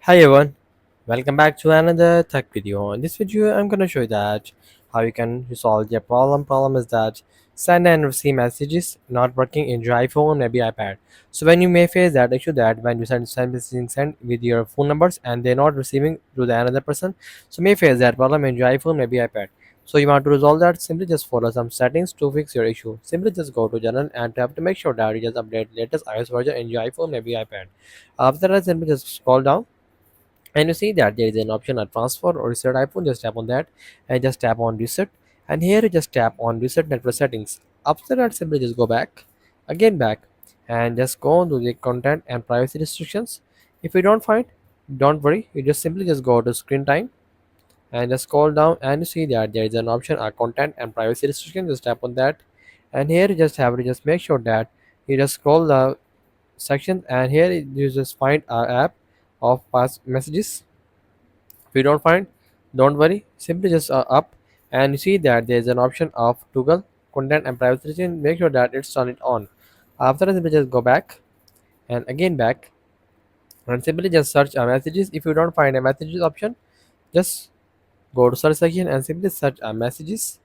Hi everyone, welcome back to another tech video. In this video, I'm going to show you that how you can resolve your problem. Problem is that send and receive messages not working in your iPhone, maybe iPad. So when you may face that issue that when you send messaging send with your phone numbers and they're not receiving to the another person, so may face that problem in your iPhone, maybe iPad. So you want to resolve that? Simply just follow some settings to fix your issue. Simply just go to general and have to make sure that you just update latest iOS version in your iPhone, maybe iPad. After that, simply just scroll down and you see that there is an option at transfer or reset iPhone. Just tap on that and just tap on reset, and here you just tap on reset network settings. After that, simply just go back again back and just go to the content and privacy restrictions. If you don't find, don't worry, you just simply just go to screen time and just scroll down and you see that there is an option content and privacy restriction. Just tap on that, and here you just have to just make sure that you just scroll the section, and here you just find our app of past messages. If you don't find, don't worry, simply just up and you see that there is an option of toggle content and privacy setting. Make sure that it's turn it on. After that, simply just go back and again back and simply just search messages. If you don't find a messages option, just go to search section and simply search messages,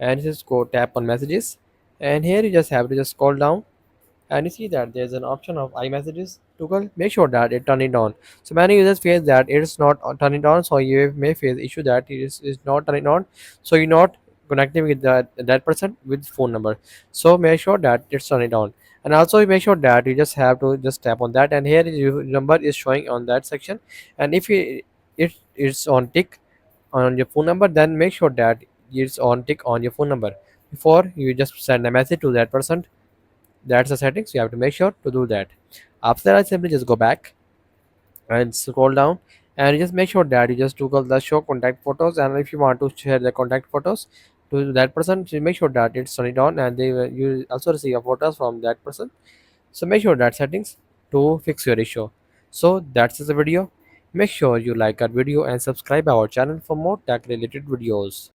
and just go tap on messages, and here you just have to just scroll down and you see that there's an option of iMessages toggle. Make sure that it turn it on. So many users face that it is not turn it on, so you may face issue that is not turning on, so you're not connecting with that person with phone number. So make sure that it's turn it on, and also make sure that you just have to just tap on that, and here your number is showing on that section. And if it's on tick on your phone number, then make sure that it's on tick on your phone number before you just send a message to that person. That's the settings. You have to make sure to do that. After that, simply just go back and scroll down, and you just make sure that you just toggle the show contact photos. And if you want to share the contact photos to that person, so make sure that it's turned on, and you also receive a photos from that person. So make sure that settings to fix your issue. So that's the video. Make sure you like our video and subscribe our channel for more tech related videos.